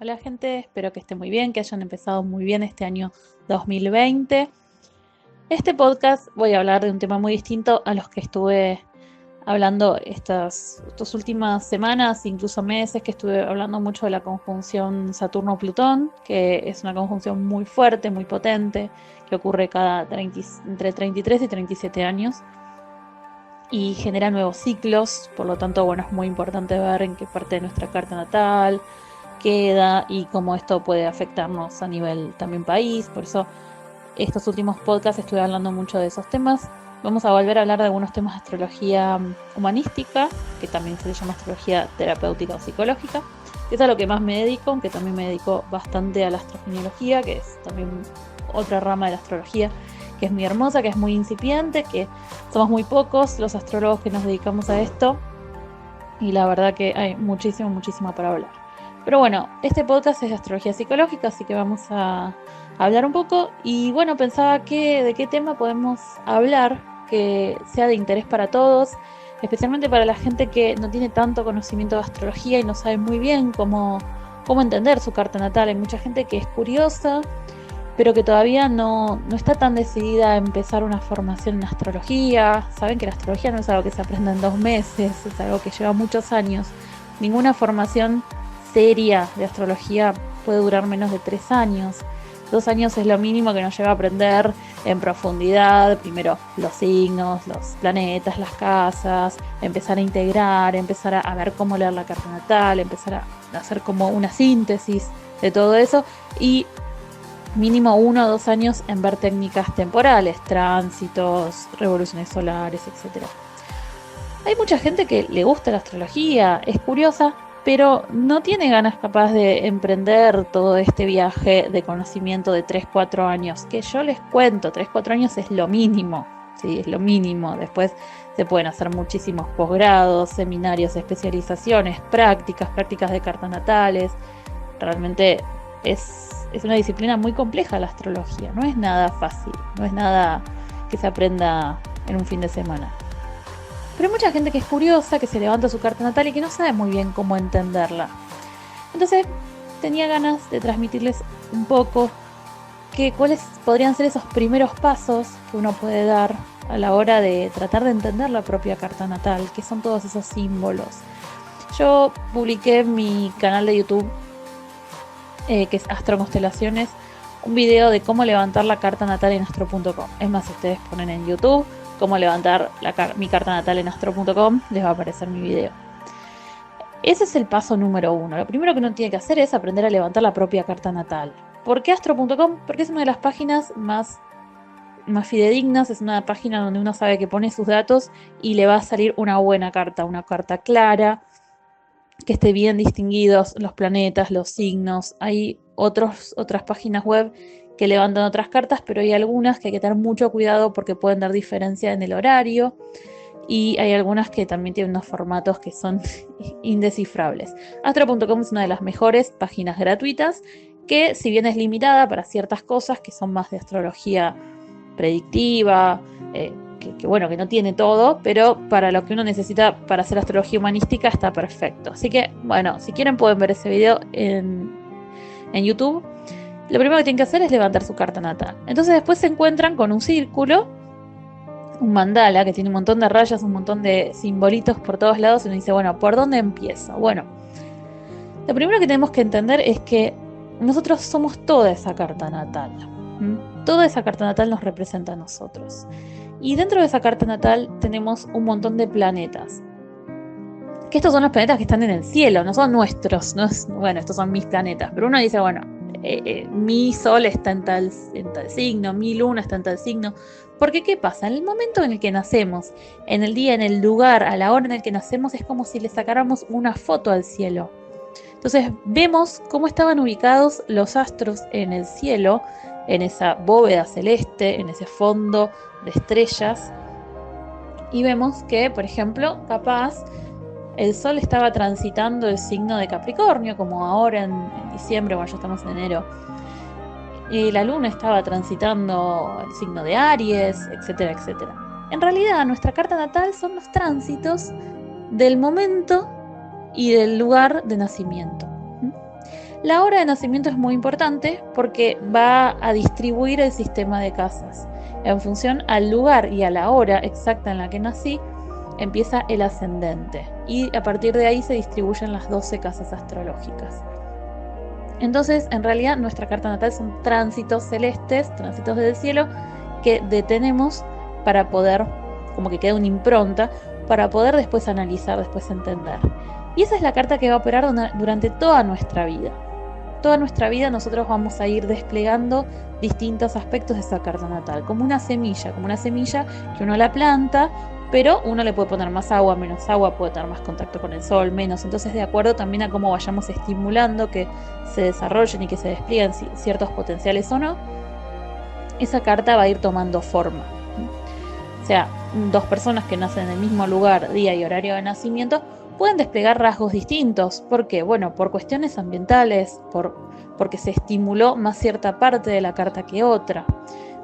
Hola gente, espero que estén muy bien, que hayan empezado muy bien este año 2020. Este podcast voy a hablar de un tema muy distinto a los que estuve hablando estas últimas semanas, incluso meses, que estuve hablando mucho de la conjunción Saturno-Plutón, que es una conjunción muy fuerte, muy potente, que ocurre entre 33 y 37 años y genera nuevos ciclos. Por lo tanto, bueno, es muy importante ver en qué parte de nuestra carta natal queda y cómo esto puede afectarnos a nivel también país. Por eso estos últimos podcasts estuve hablando mucho de esos temas. Vamos a volver a hablar de algunos temas de astrología humanística, que también se le llama astrología terapéutica o psicológica, que es a lo que más me dedico, aunque también me dedico bastante a la astrogenealogía, que es también otra rama de la astrología, que es muy hermosa, que es muy incipiente, que somos muy pocos los astrólogos que nos dedicamos a esto, y la verdad que hay muchísimo para hablar. Pero bueno, este podcast es de astrología psicológica, así que vamos a hablar un poco. Y bueno, pensaba de qué tema podemos hablar que sea de interés para todos, especialmente para la gente que no tiene tanto conocimiento de astrología y no sabe muy bien cómo entender su carta natal. Hay mucha gente que es curiosa, pero que todavía no está tan decidida a empezar una formación en astrología. Saben que la astrología no es algo que se aprenda en 2 meses, es algo que lleva muchos años. Ninguna formación seria de astrología puede durar menos de 3 años. 2 años es lo mínimo que nos lleva a aprender en profundidad, primero los signos, los planetas, las casas, empezar a integrar, empezar a ver cómo leer la carta natal, empezar a hacer como una síntesis de todo eso y mínimo 1 o 2 años en ver técnicas temporales, tránsitos, revoluciones solares, etc. Hay mucha gente que le gusta la astrología, es curiosa, pero no tiene ganas capaz de emprender todo este viaje de conocimiento de 3 o 4 años, que yo les cuento, 3 o 4 años es lo mínimo, sí, es lo mínimo. Después se pueden hacer muchísimos posgrados, seminarios, especializaciones, prácticas de cartas natales. Realmente es una disciplina muy compleja la astrología, no es nada fácil, no es nada que se aprenda en un fin de semana. Pero hay mucha gente que es curiosa, que se levanta su carta natal y que no sabe muy bien cómo entenderla. Entonces tenía ganas de transmitirles un poco cuáles podrían ser esos primeros pasos que uno puede dar a la hora de tratar de entender la propia carta natal, que son todos esos símbolos. Yo publiqué en mi canal de YouTube, que es Astro Constelaciones, un video de cómo levantar la carta natal en astro.com. Es más, si ustedes ponen en YouTube cómo levantar mi carta natal en astro.com, les va a aparecer mi video. Ese es el paso número 1. Lo primero que uno tiene que hacer es aprender a levantar la propia carta natal. ¿Por qué astro.com? Porque es una de las páginas más fidedignas, es una página donde uno sabe que pone sus datos y le va a salir una buena carta, una carta clara, que esté bien distinguidos los planetas, los signos. Hay otras páginas web que levantan otras cartas, pero hay algunas que hay que tener mucho cuidado porque pueden dar diferencia en el horario, y hay algunas que también tienen unos formatos que son indescifrables. Astro.com es una de las mejores páginas gratuitas que, si bien es limitada para ciertas cosas que son más de astrología predictiva, que no tiene todo, pero para lo que uno necesita para hacer astrología humanística está perfecto. Así que, bueno, si quieren pueden ver ese video en YouTube. Lo primero que tienen que hacer es levantar su carta natal. Entonces después se encuentran con un círculo, un mandala que tiene un montón de rayas, un montón de simbolitos por todos lados, y uno dice, bueno, ¿por dónde empiezo? Bueno, lo primero que tenemos que entender es que nosotros somos toda esa carta natal. Toda esa carta natal nos representa a nosotros. Y dentro de esa carta natal tenemos un montón de planetas. Que estos son los planetas que están en el cielo, no son nuestros. Bueno, estos son mis planetas. Pero uno dice, bueno, mi sol está en tal signo, mi luna está en tal signo. Porque ¿qué pasa? En el momento en el que nacemos, en el día, en el lugar, a la hora en el que nacemos, es como si le sacáramos una foto al cielo. Entonces vemos cómo estaban ubicados los astros en el cielo, en esa bóveda celeste, en ese fondo de estrellas, y vemos que, por ejemplo, capaz el Sol estaba transitando el signo de Capricornio, como ahora en diciembre, bueno, ya estamos en enero, y la Luna estaba transitando el signo de Aries, etcétera, etcétera. En realidad, nuestra carta natal son los tránsitos del momento y del lugar de nacimiento. La hora de nacimiento es muy importante porque va a distribuir el sistema de casas. En función al lugar y a la hora exacta en la que nací, empieza el ascendente. Y a partir de ahí se distribuyen las 12 casas astrológicas. Entonces, en realidad, nuestra carta natal son tránsitos celestes, tránsitos del cielo, que detenemos para poder, como que queda una impronta, para poder después analizar, después entender. Y esa es la carta que va a operar durante toda nuestra vida. Toda nuestra vida nosotros vamos a ir desplegando distintos aspectos de esa carta natal, como una semilla que uno la planta, pero uno le puede poner más agua, menos agua, puede tener más contacto con el sol, menos. Entonces, de acuerdo también a cómo vayamos estimulando que se desarrollen y que se desplieguen ciertos potenciales o no, esa carta va a ir tomando forma. O sea, dos personas que nacen en el mismo lugar, día y horario de nacimiento, pueden desplegar rasgos distintos. ¿Por qué? Bueno, por cuestiones ambientales, porque se estimuló más cierta parte de la carta que otra.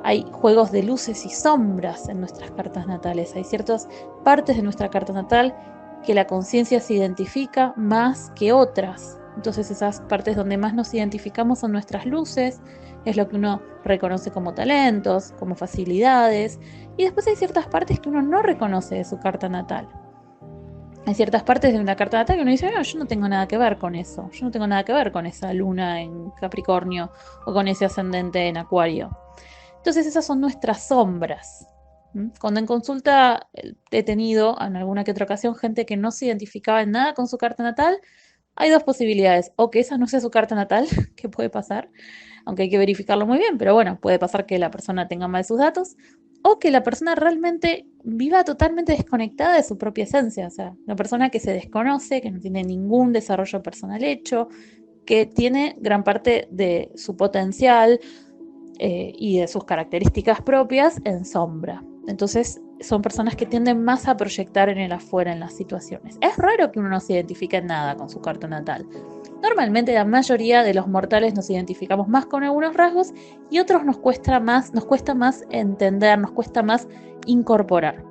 Hay juegos de luces y sombras en nuestras cartas natales. Hay ciertas partes de nuestra carta natal que la conciencia se identifica más que otras. Entonces esas partes donde más nos identificamos son nuestras luces, es lo que uno reconoce como talentos, como facilidades. Y después hay ciertas partes que uno no reconoce de su carta natal. Hay ciertas partes de una carta natal que uno dice, no, yo no tengo nada que ver con eso. Yo no tengo nada que ver con esa luna en Capricornio o con ese ascendente en Acuario. Entonces esas son nuestras sombras. Cuando en consulta he tenido en alguna que otra ocasión gente que no se identificaba en nada con su carta natal, hay dos posibilidades. O que esa no sea su carta natal, que puede pasar, aunque hay que verificarlo muy bien, pero bueno, puede pasar que la persona tenga mal sus datos, o que la persona realmente viva totalmente desconectada de su propia esencia. O sea, una persona que se desconoce, que no tiene ningún desarrollo personal hecho, que tiene gran parte de su potencial y de sus características propias en sombra. Entonces son personas que tienden más a proyectar en el afuera en las situaciones. Es raro que uno no se identifique en nada con su carta natal. Normalmente la mayoría de los mortales nos identificamos más con algunos rasgos y otros nos cuesta más entender, nos cuesta más incorporar.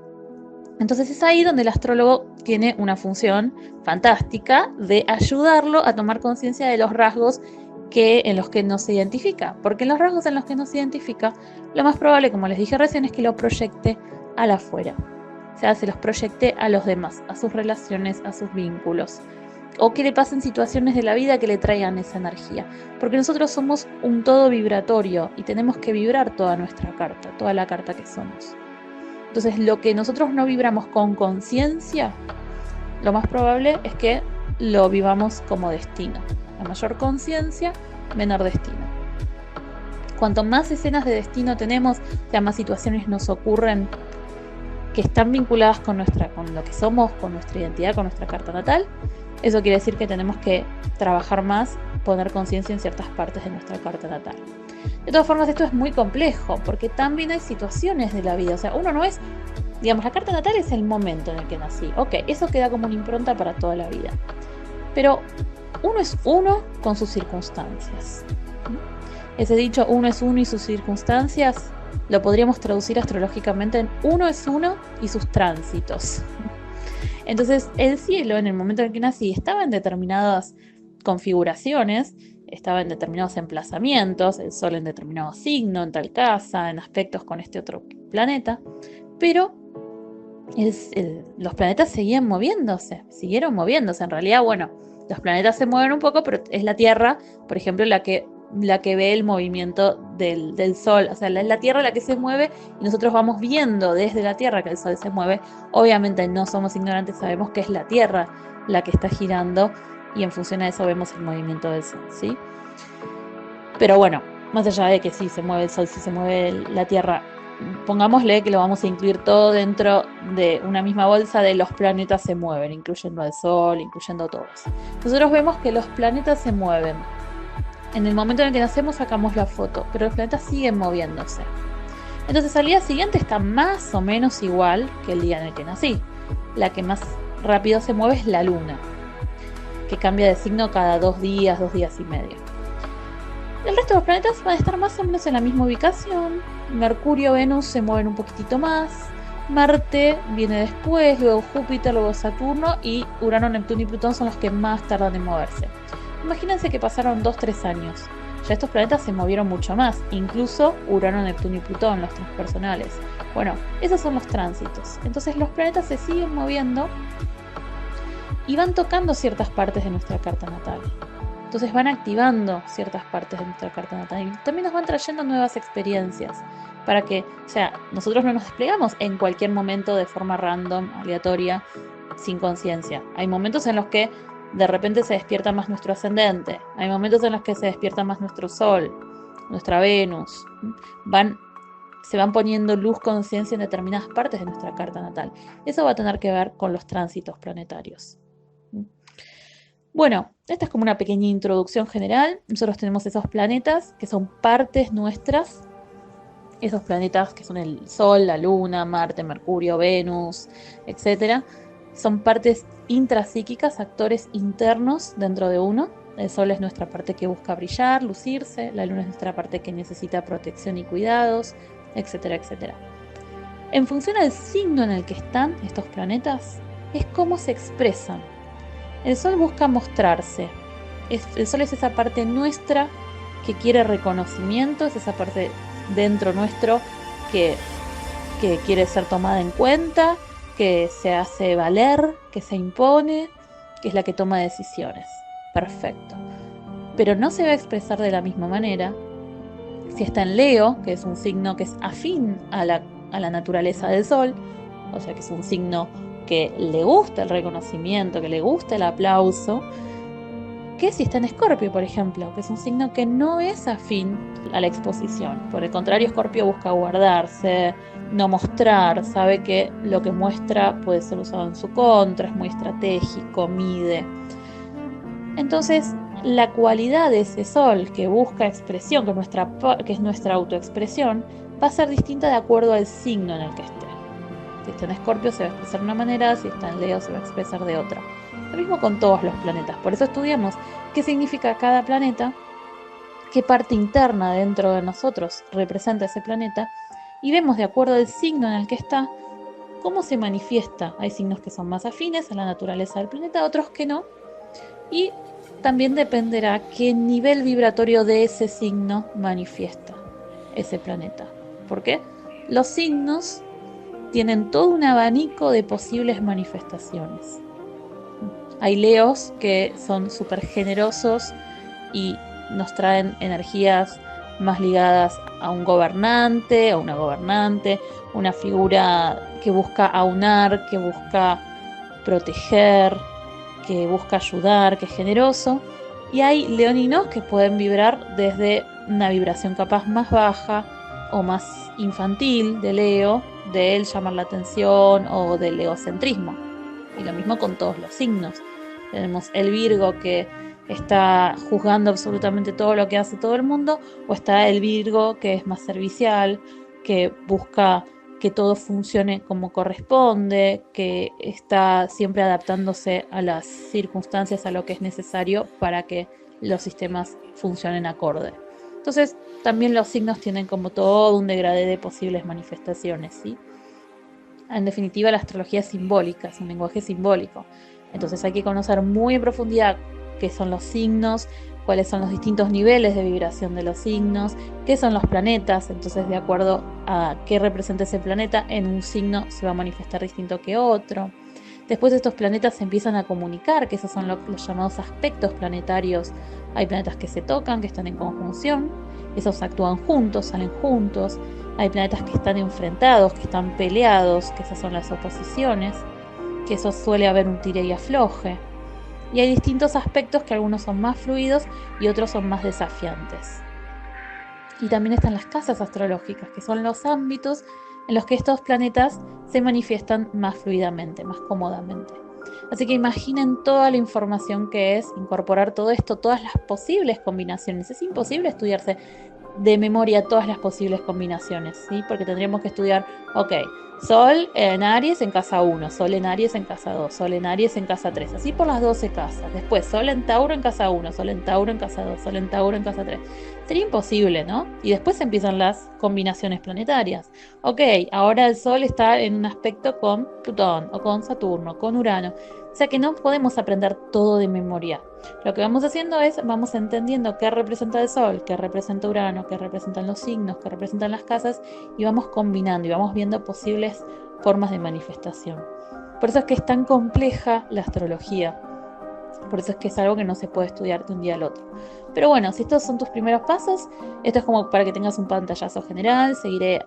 Entonces es ahí donde el astrólogo tiene una función fantástica de ayudarlo a tomar conciencia de los rasgos en los que no se identifica, porque en los rasgos en los que no se identifica, lo más probable, como les dije recién, es que lo proyecte al afuera, o sea, se los proyecte a los demás, a sus relaciones, a sus vínculos, o que le pasen situaciones de la vida que le traigan esa energía, porque nosotros somos un todo vibratorio y tenemos que vibrar toda nuestra carta, toda la carta que somos. Entonces, lo que nosotros no vibramos con conciencia, lo más probable es que lo vivamos como destino. A mayor conciencia, menor destino. Cuanto más escenas de destino tenemos, o sea, más situaciones nos ocurren que están vinculadas con lo que somos, con nuestra identidad, con nuestra carta natal, eso quiere decir que tenemos que trabajar más, poner conciencia en ciertas partes de nuestra carta natal. De todas formas, esto es muy complejo, porque también hay situaciones de la vida. O sea, uno no es, digamos, la carta natal es el momento en el que nací. Ok, eso queda como una impronta para toda la vida. Pero uno es uno con sus circunstancias. Ese dicho, uno es uno y sus circunstancias, lo podríamos traducir astrológicamente en uno es uno y sus tránsitos. Entonces, el cielo, en el momento en el que nací, estaba en determinadas configuraciones, estaba en determinados emplazamientos, el sol en determinado signo, en tal casa, en aspectos con este otro planeta, pero los planetas siguieron moviéndose. En realidad, bueno, los planetas se mueven un poco, pero es la Tierra, por ejemplo, la que ve el movimiento del Sol. O sea, es la Tierra la que se mueve y nosotros vamos viendo desde la Tierra que el Sol se mueve. Obviamente no somos ignorantes, sabemos que es la Tierra la que está girando y en función a eso vemos el movimiento del Sol, ¿sí? Pero bueno, más allá de que sí se mueve el Sol, sí se mueve la Tierra, pongámosle que lo vamos a incluir todo dentro de una misma bolsa de los planetas se mueven, incluyendo al Sol, incluyendo todos. Nosotros vemos que los planetas se mueven. En el momento en el que nacemos sacamos la foto, pero los planetas siguen moviéndose. Entonces al día siguiente está más o menos igual que el día en el que nací. La que más rápido se mueve es la Luna, que cambia de signo cada 2 días y medio. El resto de los planetas van a estar más o menos en la misma ubicación. Mercurio, Venus se mueven un poquitito más. Marte viene después, luego Júpiter, luego Saturno y Urano, Neptuno y Plutón son los que más tardan en moverse. Imagínense que pasaron 2-3 años. Ya estos planetas se movieron mucho más, incluso Urano, Neptuno y Plutón, los transpersonales. Bueno, esos son los tránsitos. Entonces los planetas se siguen moviendo y van tocando ciertas partes de nuestra carta natal. Entonces van activando ciertas partes de nuestra carta natal y también nos van trayendo nuevas experiencias para que, o sea, nosotros no nos desplegamos en cualquier momento de forma random, aleatoria, sin conciencia. Hay momentos en los que de repente se despierta más nuestro ascendente, hay momentos en los que se despierta más nuestro Sol, nuestra Venus. Se van poniendo luz, conciencia en determinadas partes de nuestra carta natal. Eso va a tener que ver con los tránsitos planetarios. Bueno, esta es como una pequeña introducción general. Nosotros tenemos esos planetas que son partes nuestras. Esos planetas que son el Sol, la Luna, Marte, Mercurio, Venus, etc. Son partes intrapsíquicas, actores internos dentro de uno. El Sol es nuestra parte que busca brillar, lucirse. La Luna es nuestra parte que necesita protección y cuidados, etcétera, etcétera. En función al signo en el que están estos planetas, es cómo se expresan. El Sol busca mostrarse. El Sol es esa parte nuestra que quiere reconocimiento, es esa parte dentro nuestro que quiere ser tomada en cuenta, que se hace valer, que se impone, que es la que toma decisiones. Perfecto. Pero no se va a expresar de la misma manera si está en Leo, que es un signo que es afín a la naturaleza del Sol, o sea que es un signo que le gusta el reconocimiento, que le gusta el aplauso, que si está en Escorpio, por ejemplo, que es un signo que no es afín a la exposición. Por el contrario, Escorpio busca guardarse, no mostrar, sabe que lo que muestra puede ser usado en su contra, es muy estratégico, mide. Entonces, la cualidad de ese Sol que busca expresión, que es nuestra autoexpresión, va a ser distinta de acuerdo al signo en el que esté. Si está en Escorpio se va a expresar de una manera, si está en Leo se va a expresar de otra. Lo mismo con todos los planetas. Por eso estudiamos qué significa cada planeta, qué parte interna dentro de nosotros representa ese planeta, y vemos de acuerdo al signo en el que está, cómo se manifiesta. Hay signos que son más afines a la naturaleza del planeta, otros que no. Y también dependerá qué nivel vibratorio de ese signo manifiesta ese planeta. ¿Por qué? Los signos tienen todo un abanico de posibles manifestaciones. Hay Leos que son súper generosos y nos traen energías más ligadas a un gobernante, a una gobernante, una figura que busca aunar, que busca proteger, que busca ayudar, que es generoso. Y hay leoninos que pueden vibrar desde una vibración capaz más baja o más infantil de Leo, de él llamar la atención o del egocentrismo. Y lo mismo con todos los signos. Tenemos el Virgo que está juzgando absolutamente todo lo que hace todo el mundo, o está el Virgo que es más servicial, que busca que todo funcione como corresponde, que está siempre adaptándose a las circunstancias, a lo que es necesario para que los sistemas funcionen acorde. Entonces, también los signos tienen como todo un degradé de posibles manifestaciones, ¿sí? En definitiva, la astrología es simbólica, es un lenguaje simbólico. Entonces hay que conocer muy en profundidad qué son los signos, cuáles son los distintos niveles de vibración de los signos, qué son los planetas. Entonces, de acuerdo a qué representa ese planeta, en un signo se va a manifestar distinto que otro. Después estos planetas se empiezan a comunicar, que esos son los llamados aspectos planetarios. Hay planetas que se tocan, que están en conjunción, esos actúan juntos, salen juntos. Hay planetas que están enfrentados, que están peleados, que esas son las oposiciones, que eso suele haber un tire y afloje. Y hay distintos aspectos que algunos son más fluidos y otros son más desafiantes. Y también están las casas astrológicas, que son los ámbitos en los que estos planetas se manifiestan más fluidamente, más cómodamente. Así que imaginen toda la información que es incorporar todo esto, todas las posibles combinaciones. Es imposible estudiarse de memoria todas las posibles combinaciones, ¿sí? Porque tendríamos que estudiar, ok, Sol en Aries en casa 1, Sol en Aries en casa 2, Sol en Aries en casa 3, así por las 12 casas. Después Sol en Tauro en casa 1, Sol en Tauro en casa 2, Sol en Tauro en casa 3. Sería imposible, ¿no? Y después empiezan las combinaciones planetarias. Ok, ahora el Sol está en un aspecto con Plutón, o con Saturno, con Urano. O sea que no podemos aprender todo de memoria. Lo que vamos haciendo es, vamos entendiendo qué representa el Sol, qué representa Urano, qué representan los signos, qué representan las casas, y vamos combinando y vamos viendo posibles formas de manifestación. Por eso es que es tan compleja la astrología. Por eso es que es algo que no se puede estudiar de un día al otro. Pero bueno, si estos son tus primeros pasos, esto es como para que tengas un pantallazo general. Seguiré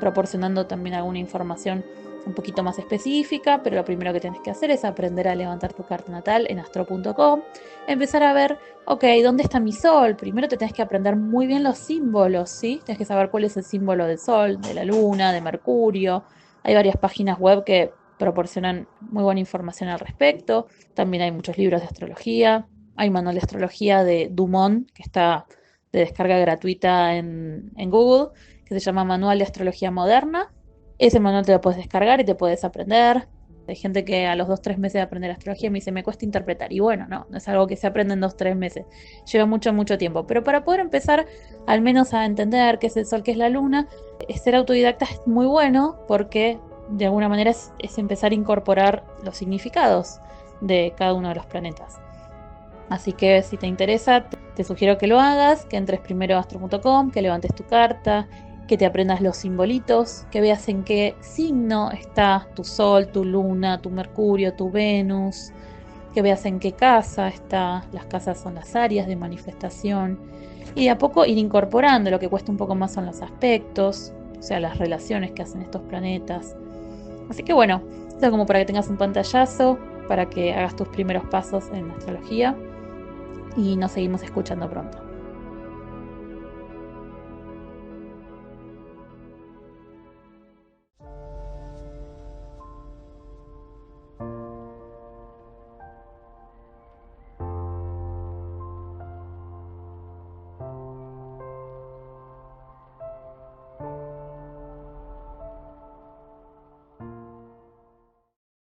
proporcionando también alguna información un poquito más específica, pero lo primero que tienes que hacer es aprender a levantar tu carta natal en astro.com, empezar a ver, ok, ¿dónde está mi sol? Primero te tienes que aprender muy bien los símbolos, ¿sí? Tienes que saber cuál es el símbolo del sol, de la luna, de Mercurio. Hay varias páginas web que proporcionan muy buena información al respecto. También hay muchos libros de astrología. Hay manual de astrología de Dumont, que está de descarga gratuita en Google, que se llama Manual de Astrología Moderna. Ese manual te lo puedes descargar y te puedes aprender. Hay gente que a los 2-3 meses de aprender astrología me dice, me cuesta interpretar. Y bueno, no es algo que se aprende en 2-3 meses. Lleva mucho, mucho tiempo. Pero para poder empezar al menos a entender qué es el sol, qué es la luna, ser autodidacta es muy bueno porque de alguna manera es empezar a incorporar los significados de cada uno de los planetas. Así que si te interesa, te sugiero que lo hagas, que entres primero a astro.com, que levantes tu carta, que te aprendas los simbolitos, que veas en qué signo está tu Sol, tu Luna, tu Mercurio, tu Venus, que veas en qué casa está. Las casas son las áreas de manifestación. Y de a poco ir incorporando. Lo que cuesta un poco más son los aspectos, o sea, las relaciones que hacen estos planetas. Así que bueno, esto es como para que tengas un pantallazo, para que hagas tus primeros pasos en astrología. Y nos seguimos escuchando pronto.